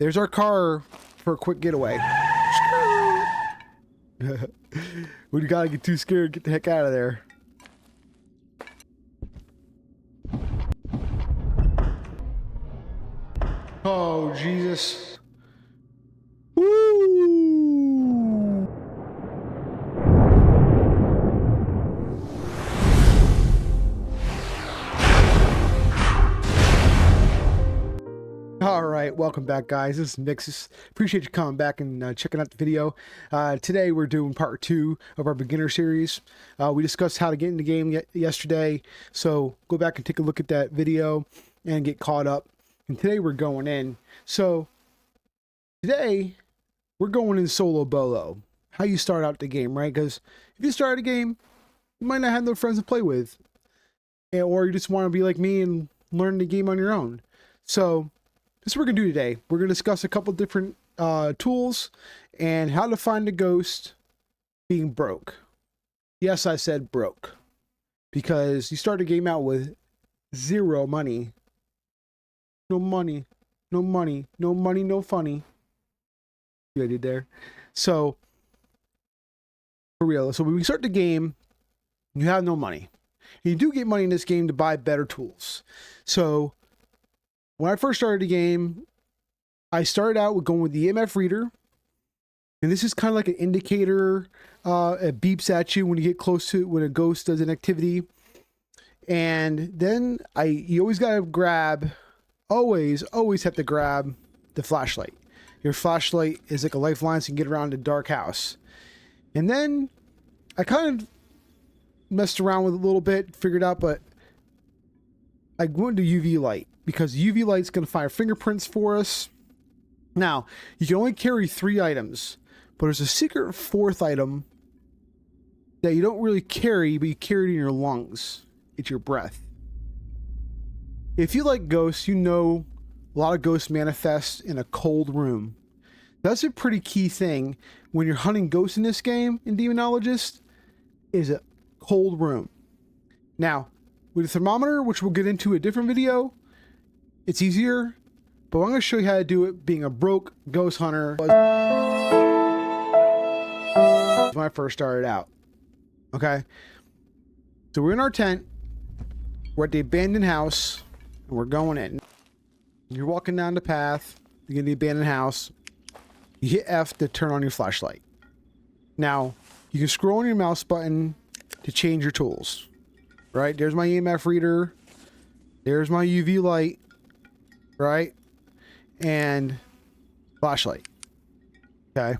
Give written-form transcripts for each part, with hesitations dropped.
There's our car for a quick getaway. We gotta get too scared, get the heck out of there. Oh, Jesus. Woo! All right, welcome back, guys. This is Nixus. Appreciate you coming back and checking out the video. Today we're doing part 2 of our beginner series. We discussed how to get in the game yesterday, so go back and take a look at that video and get caught up. And today we're going in. So today we're going in solo bolo. How you start out the game, right? Because if you start a game, you might not have no friends to play with, or you just want to be like me and learn the game on your own. So this is what we're going to do today. We're going to discuss a couple different tools and how to find a ghost being broke. Yes, I said broke. Because you start the game out with 0 money. No money. No money. No money, no funny. You did there. So, for real. So when we start the game, you have no money. And you do get money in this game to buy better tools. So when I first started the game, I started out with going with the EMF reader. And this is kind of like an indicator. It beeps at you when you get close to it, when a ghost does an activity. And then you always got to grab, always have to grab the flashlight. Your flashlight is like a lifeline so you can get around the dark house. And then I kind of messed around with it a little bit, figured out, but I went to UV light. Because UV light's going to fire fingerprints for us. Now, you can only carry 3 items, but there's a secret 4th item that you don't really carry, but you carry it in your lungs. It's your breath. If you like ghosts, you know a lot of ghosts manifest in a cold room. That's a pretty key thing when you're hunting ghosts in this game, in Demonologist, is a cold room. Now, with a thermometer, which we'll get into a different video, it's easier, but I'm going to show you how to do it being a broke ghost hunter. When I first started out. Okay? So we're in our tent. We're at the abandoned house. And we're going in. You're walking down the path. You get to the abandoned house. You hit F to turn on your flashlight. Now, you can scroll on your mouse button to change your tools. Right? There's my EMF reader. There's my UV light. Right? And flashlight. Okay.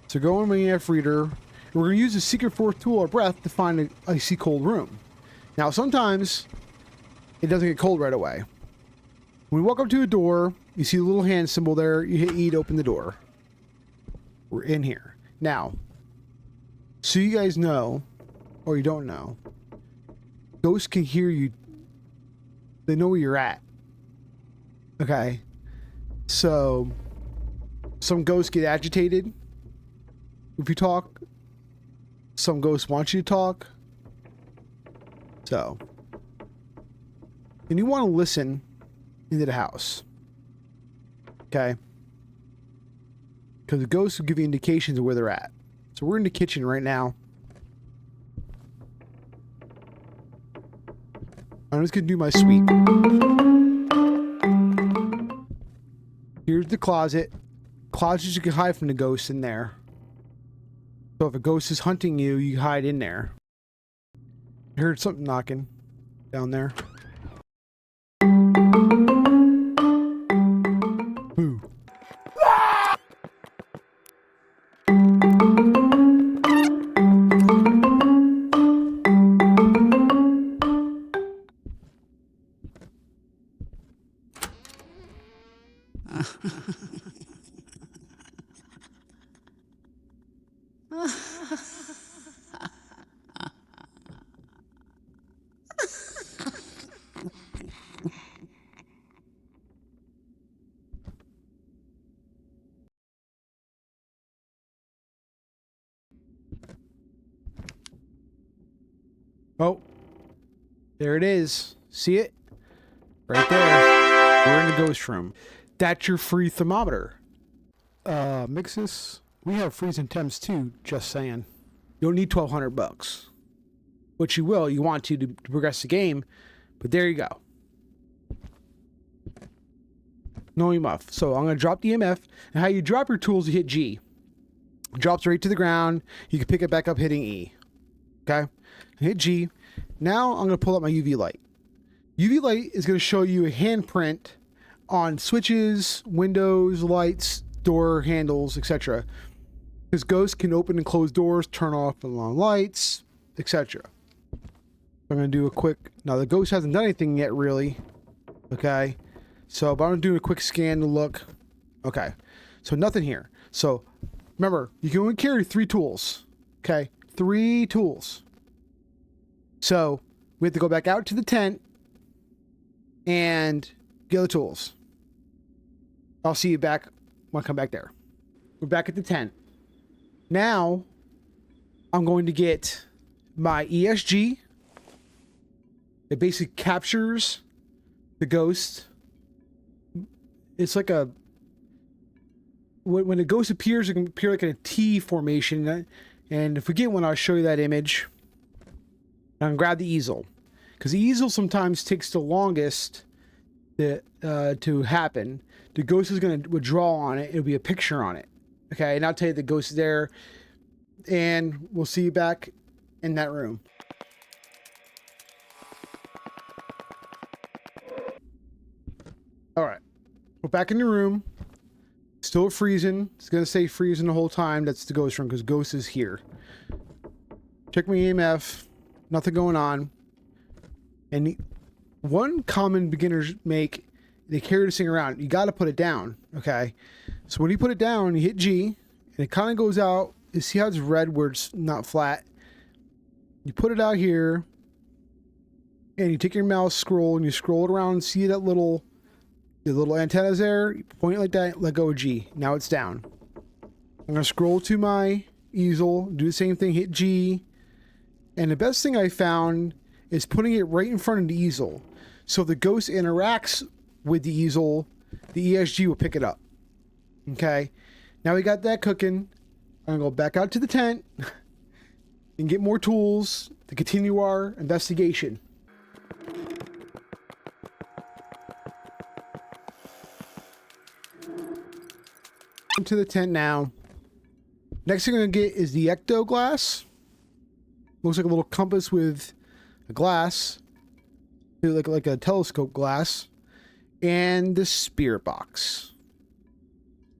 So go on my EMF reader. And we're going to use the secret 4th tool, our breath, to find a icy cold room. Now, sometimes it doesn't get cold right away. When we walk up to a door, you see the little hand symbol there. You hit E to open the door. We're in here. Now, so you guys know, or you don't know, ghosts can hear you. They know where you're at. Okay. So some ghosts get agitated if you talk. Some ghosts want you to talk. So, and you want to listen into the house. Okay. Because the ghosts will give you indications of where they're at. So we're in the kitchen right now. I'm just going to do my sweep. Here's the closet. Closets you can hide from the ghosts in there. So if a ghost is hunting you, you hide in there. I heard something knocking down there. Boo. Oh, there it is. See it? Right there. We're in the ghost room. That's your free thermometer. Mixus. We have freezing temps too, just saying. You don't need $1,200. Which you will, you want to progress the game. But there you go. No EMF. So I'm going to drop the EMF. And how you drop your tools, you hit G. It drops right to the ground. You can pick it back up hitting E. Okay? Hit G. Now I'm going to pull up my UV light. UV light is going to show you a handprint on switches, windows, lights, door handles, etc. Because ghosts can open and close doors, turn off and on lights, etc. I'm going to do a quick... Now, the ghost hasn't done anything yet, really. Okay? So, but I'm doing a quick scan to look. Okay. So, nothing here. So, remember, you can only carry 3 tools. Okay? 3 tools. So, we have to go back out to the tent and get the tools. I'll see you back when I come back there. We're back at the tent. Now, I'm going to get my ESG. It basically captures the ghost. It's like a... When a ghost appears, it can appear like in a T formation. And if we get one, I'll show you that image. I'm going to grab the easel. Because the easel sometimes takes the longest to happen. The ghost is going to draw on it. It'll be a picture on it. Okay, and I'll tell you the ghost is there. And we'll see you back in that room. Alright. We're back in the room. Still freezing. It's going to stay freezing the whole time. That's the ghost room because ghost is here. Check my EMF. Nothing going on. And one common beginners make, they carry this thing around. You got to put it down. Okay. So when you put it down, you hit G. And it kind of goes out. You see how it's red where it's not flat? You put it out here. And you take your mouse scroll and you scroll it around and see that little... The little antennas there, you point it like that, let go of G. Now it's down. I'm going to scroll to my easel, do the same thing, hit G. And the best thing I found is putting it right in front of the easel. So if the ghost interacts with the easel, the ESG will pick it up. Okay? Now we got that cooking. I'm going to go back out to the tent and get more tools to continue our investigation. To the tent now. Next thing I'm going to get is the ecto glass. Looks like a little compass with a glass. Like a telescope glass. And the spirit box.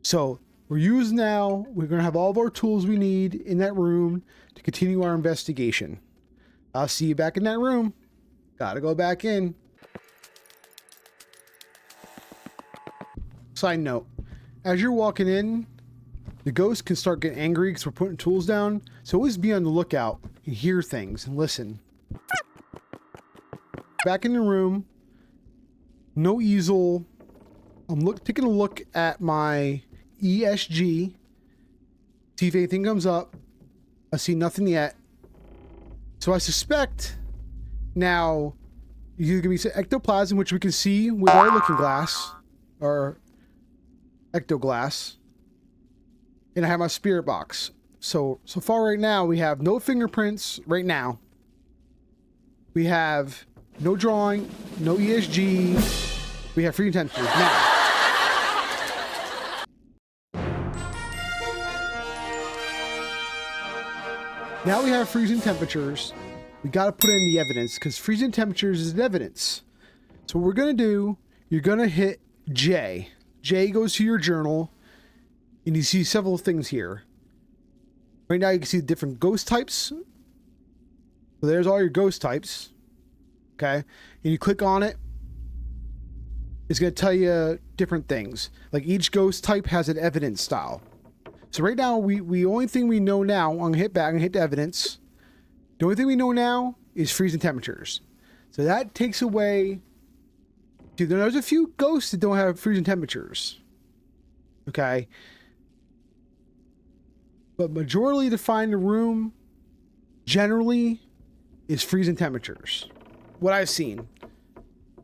So we're using now. We're going to have all of our tools we need in that room to continue our investigation. I'll see you back in that room. Gotta go back in. Side note. As you're walking in, the ghost can start getting angry because we're putting tools down. So always be on the lookout and hear things and listen. Back in the room. No easel. I'm taking a look at my ESG. See if anything comes up. I see nothing yet. So I suspect now you're going to be ectoplasm, which we can see with our looking glass. Or... ectoglass, and I have my spirit box. So far right now we have no fingerprints right now. We have no drawing, no ESG. We have freezing temperatures now. Now we have freezing temperatures. We got to put in the evidence because freezing temperatures is evidence. So what we're gonna do, you're gonna hit J. J goes to your journal, and you see several things here. Right now you can see different ghost types. So there's all your ghost types. Okay? And you click on it. It's going to tell you different things. Like each ghost type has an evidence style. So right now, we only thing we know now, I'm going to hit back and hit the evidence. The only thing we know now is freezing temperatures. So that takes away... Dude, there's a few ghosts that don't have freezing temperatures. Okay. But majority to find the room generally is freezing temperatures. What I've seen.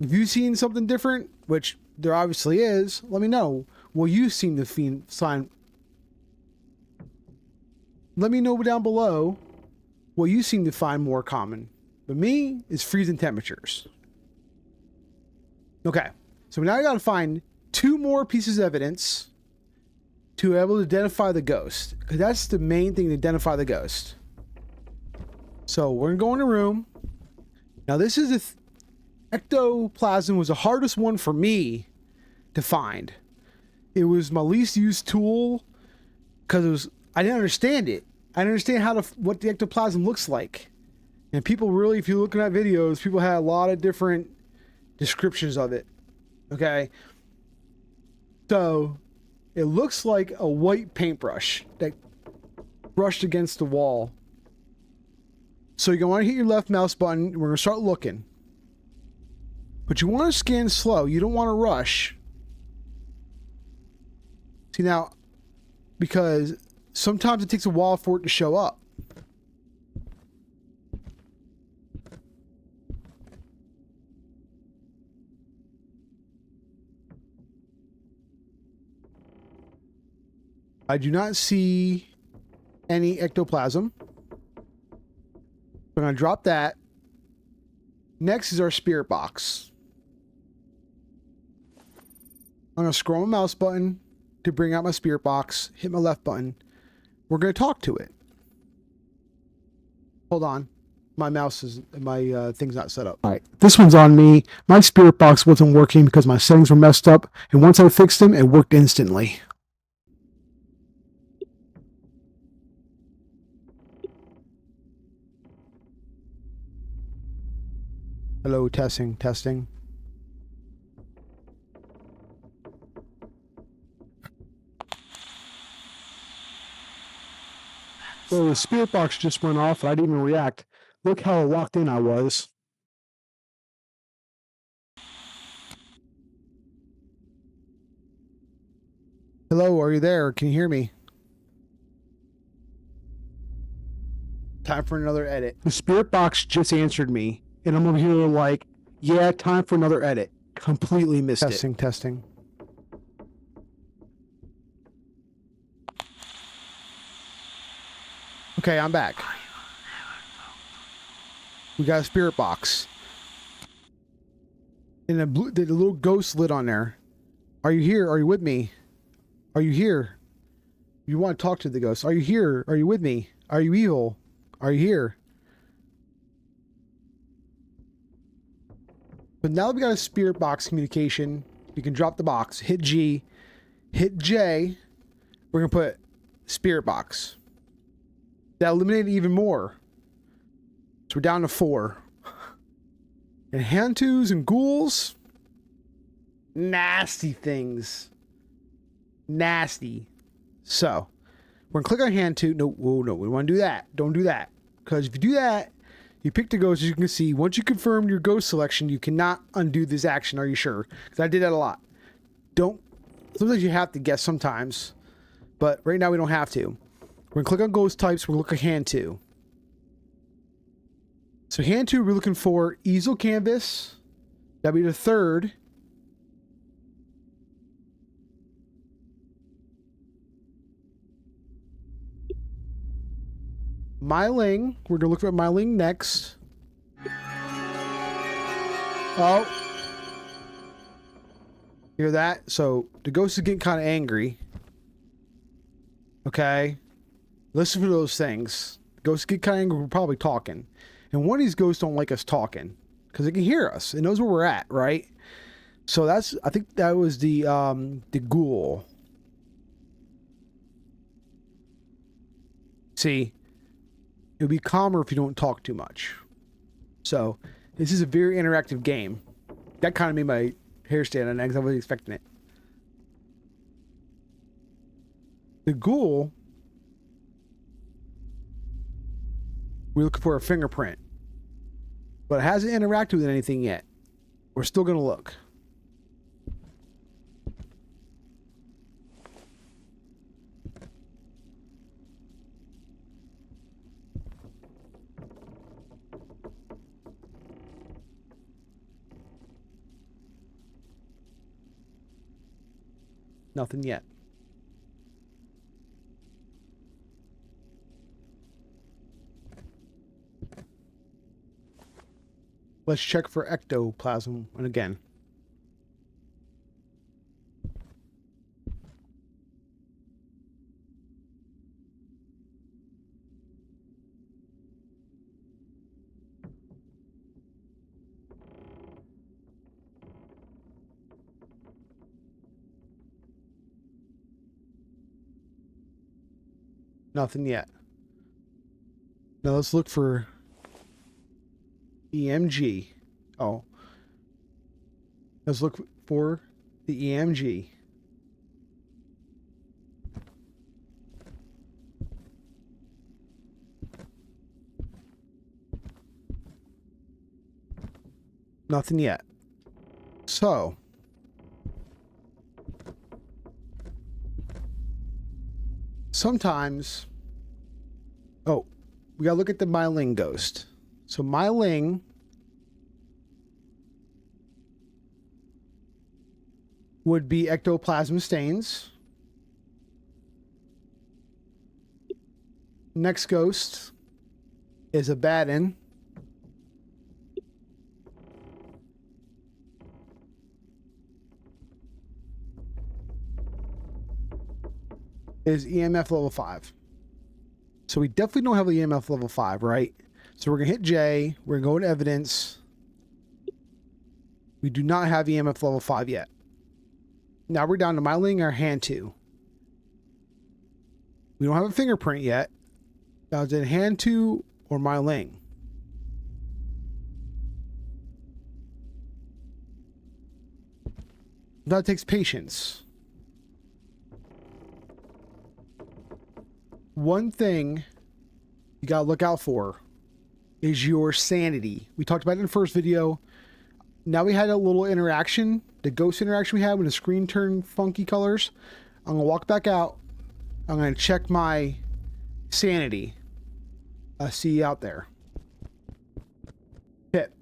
If you've seen something different, which there obviously is. Let me know. Will you seem to find... Let me know down below what you seem to find more common. But me, is freezing temperatures. Okay, so now I gotta find 2 more pieces of evidence to be able to identify the ghost. Because that's the main thing, to identify the ghost. So we're gonna go in a room. Now this is Ectoplasm was the hardest one for me to find. It was my least used tool because I didn't understand it. I didn't understand what the ectoplasm looks like. And people really, if you're looking at videos, people had a lot of different descriptions of it. Okay. So it looks like a white paintbrush that brushed against the wall. So you're going to hit your left mouse button. We're going to start looking. But you want to scan slow. You don't want to rush. See now, because sometimes it takes a while for it to show up. I do not see any ectoplasm. We're going to drop that. Next is our spirit box. I'm going to scroll my mouse button to bring out my spirit box. Hit my left button. We're going to talk to it. Hold on. My mouse is... my thing's not set up. Alright. This one's on me. My spirit box wasn't working because my settings were messed up. And once I fixed them, it worked instantly. Hello, testing, testing. So the spirit box just went off and I didn't even react. Look how locked in I was. Hello, are you there? Can you hear me? Time for another edit. The spirit box just answered me. And I'm over here like, yeah, time for another edit. Completely missed it. Testing, testing. Okay, I'm back. We got a spirit box. And the little ghost lit on there. Are you here? Are you with me? Are you here? You want to talk to the ghost. Are you here? Are you with me? Are you evil? Are you here? But now that we got a spirit box communication, you can drop the box, hit G, hit J. We're going to put spirit box. That eliminated even more. So we're down to 4. And hantus and ghouls. Nasty things. Nasty. So, we're going to click on hantu. No, whoa, no, we want to do that. Don't do that. Because if you do that, you pick the ghost, as you can see. Once you confirm your ghost selection, you cannot undo this action. Are you sure? Because I did that a lot. Sometimes you have to guess sometimes. But right now we don't have to. We're going to click on ghost types. We're going to look at hantu. So hantu, we're looking for easel canvas. That'll be the 3rd. Myling. We're going to look for Myling next. Oh. Hear that? So the ghost is getting kind of angry. Okay. Listen for those things. Ghosts get kind of angry. We're probably talking. And one of these ghosts don't like us talking. Because it can hear us. It knows where we're at, right? So that's... I think that was the ghoul. See... It would be calmer if you don't talk too much. So, this is a very interactive game. That kind of made my hair stand on end because I wasn't expecting it. The ghoul... We're looking for a fingerprint. But it hasn't interacted with anything yet. We're still going to look. Nothing yet. Let's check for ectoplasm. And again. Nothing yet. Now let's look for EMG. Oh. Let's look for the EMG. Nothing yet. So. Sometimes. Oh. We gotta look at the Myling ghost. So Myling would be ectoplasm stains. Next ghost is a Baden. Is EMF level 5. So we definitely don't have the EMF level 5, right? So we're going to hit J. We're going to go to evidence. We do not have EMF level 5 yet. Now we're down to Myling or hand 2. We don't have a fingerprint yet. Now it's in hand 2 or Myling. That takes patience. One thing you gotta look out for is your sanity. We talked about it in the first video. Now we had a little interaction, the ghost interaction we had when the screen turned funky colors. I'm gonna walk back out. I'm gonna check my sanity. See you out there. Hit.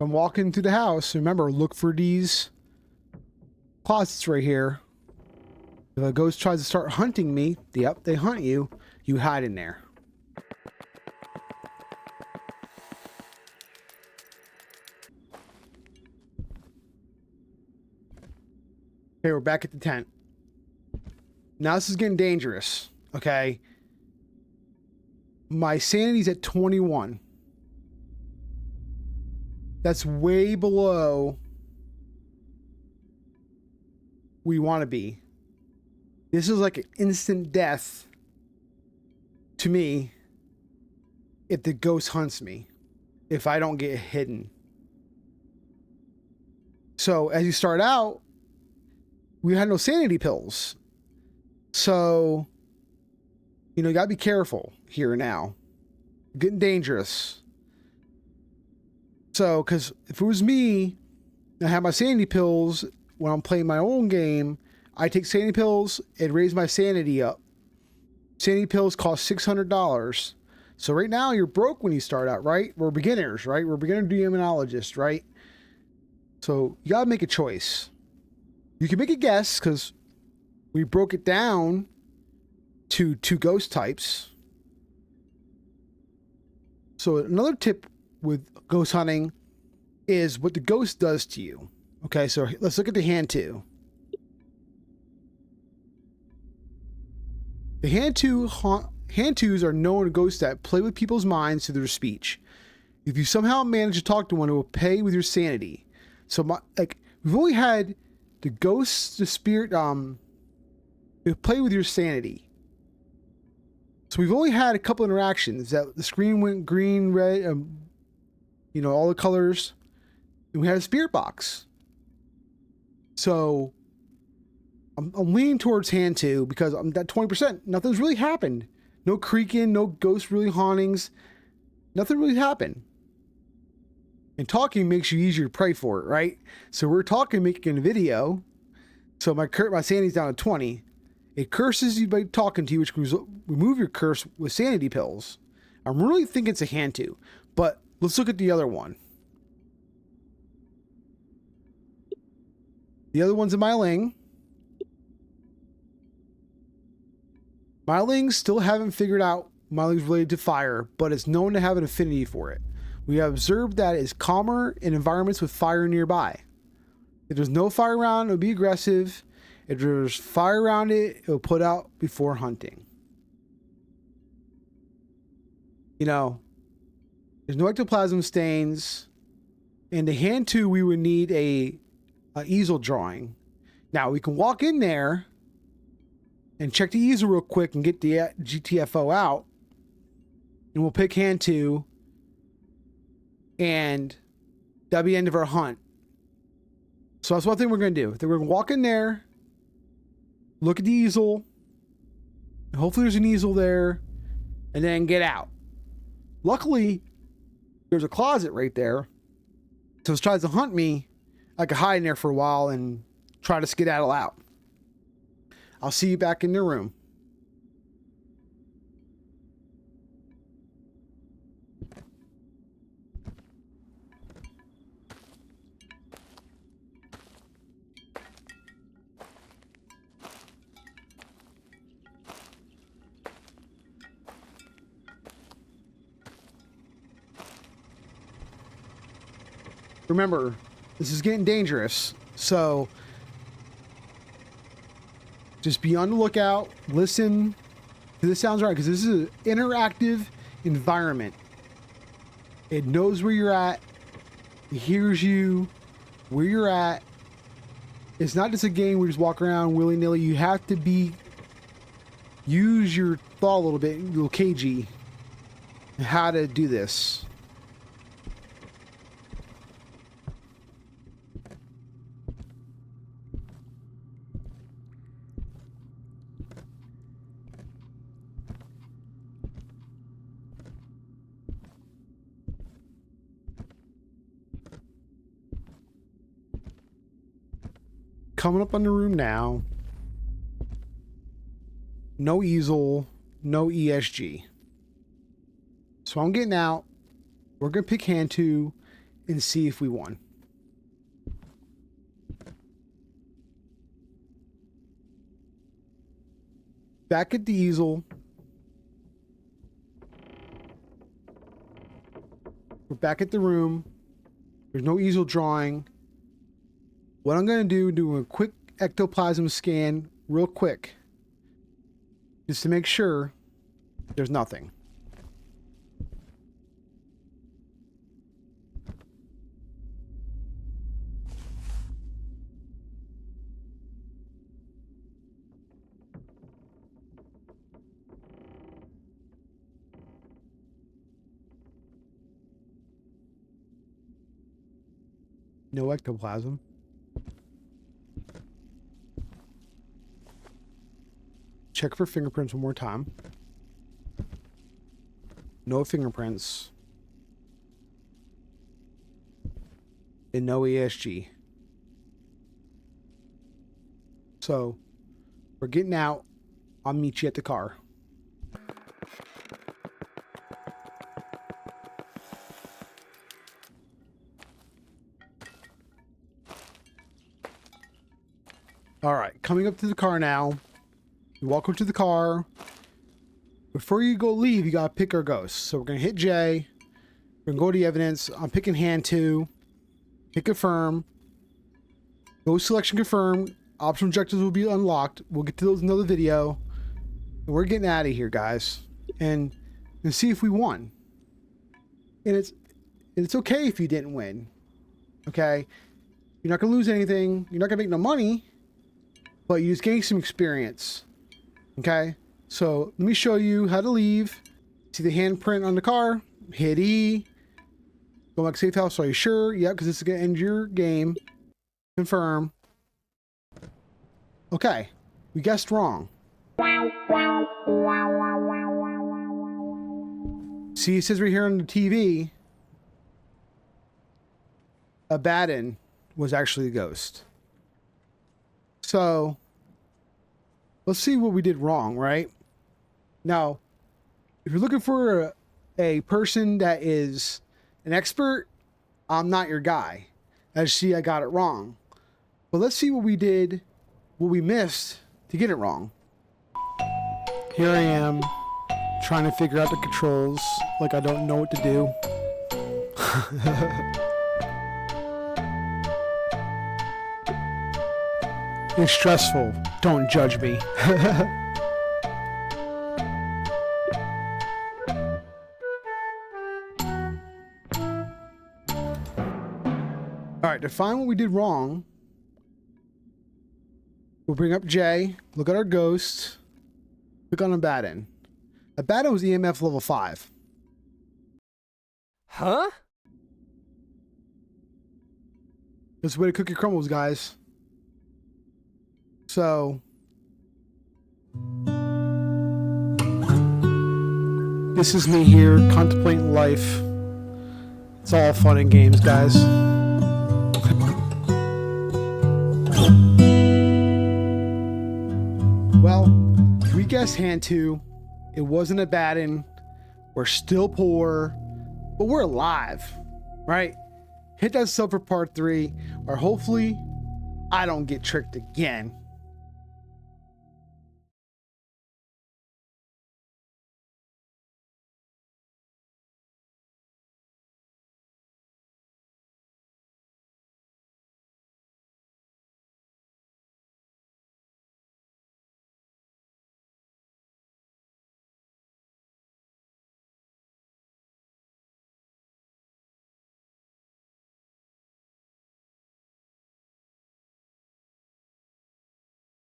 I'm walking through the house. Remember, look for these closets right here. If a ghost tries to start hunting me, yep, they hunt you. You hide in there. Okay, we're back at the tent. Now this is getting dangerous, okay? My sanity's at 21. That's way below we want to be. This is like an instant death to me if the ghost hunts me, if I don't get hidden. So as you start out, we had no sanity pills. So, you know, you gotta be careful here and now. Getting dangerous. So, because if it was me, I have my sanity pills when I'm playing my own game, I take sanity pills, it raise my sanity up. Sanity pills cost $600. So right now you're broke when you start out, right? We're beginners, right? We're beginner demonologists, right? So you gotta make a choice. You can make a guess because we broke it down to 2 ghost types. So another tip with ghost hunting is what the ghost does to you. Okay, so let's look at the hand 2. The hand 2s are known ghosts that play with people's minds through their speech. If you somehow manage to talk to one, it will pay with your sanity. So we've only had the ghosts, the spirit, it play with your sanity. So we've only had a couple interactions that the screen went green, red, you know, all the colors, and we had a spirit box. So I'm leaning towards hand 2 because I'm at 20%. Nothing's really happened. No creaking, no ghost really hauntings. Nothing really happened. And talking makes you easier to pray for it, right? So we're talking, making a video. So my sanity's down to 20. It curses you by talking to you, which can remove your curse with sanity pills. I'm really thinking it's a hand 2. But let's look at the other one. The other one's a Myling. Mylings still haven't figured out Mylings related to fire, but it's known to have an affinity for it. We have observed that it is calmer in environments with fire nearby. If there's no fire around, it'll be aggressive. If there's fire around it, it'll put out before hunting. You know, there's no ectoplasm stains. In the hand 2, we would need a easel drawing. Now, we can walk in there and check the easel real quick and get the GTFO out. And we'll pick hand 2. And that'll be the end of our hunt. So that's one thing we're going to do. Then we're going to walk in there, look at the easel. Hopefully there's an easel there. And then get out. Luckily, there's a closet right there. So if it tries to hunt me, I can hide in there for a while and try to skedaddle out. I'll see you back in the room. Remember, this is getting dangerous, so just be on the lookout, listen to the sounds around, because this is an interactive environment. It knows where you're at, it hears you, where you're at. It's not just a game where you just walk around willy-nilly. You have to use your thought a little bit, a little cagey, how to do this. Coming up on the room now. No easel, no ESG. So I'm getting out. We're going to pick hand 2 and see if we won. Back at the easel. We're back at the room. There's no easel drawing. What I'm going to do a quick ectoplasm scan real quick. Just to make sure there's nothing. No ectoplasm. Check for fingerprints one more time. No fingerprints. And no ESG. So, we're getting out. I'll meet you at the car. Alright, coming up to the car now. You walk up to the car. Before you go leave, you gotta pick our ghosts. So we're gonna hit J. We're gonna go to the evidence. I'm picking hand 2. Hit confirm. Ghost selection confirmed. Optional objectives will be unlocked. We'll get to those in another video. And we're getting out of here, guys. And see if we won. And it's okay if you didn't win. Okay? You're not gonna lose anything. You're not gonna make no money. But you just gain some experience. Okay, so let me show you how to leave. See the handprint on the car. Hit E. Go back to safe house. Are you sure? Yep, because this is going to end your game. Confirm. Okay, we guessed wrong. See, it says right here on the TV, Abaddon was actually a ghost. So let's see what we did wrong, right? Now, if you're looking for a person that is an expert, I'm not your guy. As you see, I got it wrong. But let's see what we did, what we missed to get it wrong. Here I am, trying to figure out the controls like I don't know what to do. It's stressful. Don't judge me. Alright, to find what we did wrong, we'll bring up Jay, look at our ghost, click on Abaddon. Abaddon was EMF level 5. Huh? That's the way to cook your crumbles, guys. So, this is me here contemplating life. It's all fun and games, guys. Well, we guessed hand 2. It wasn't Abaddon. We're still poor, but we're alive, right? Hit that sub for part 3, or hopefully I don't get tricked again.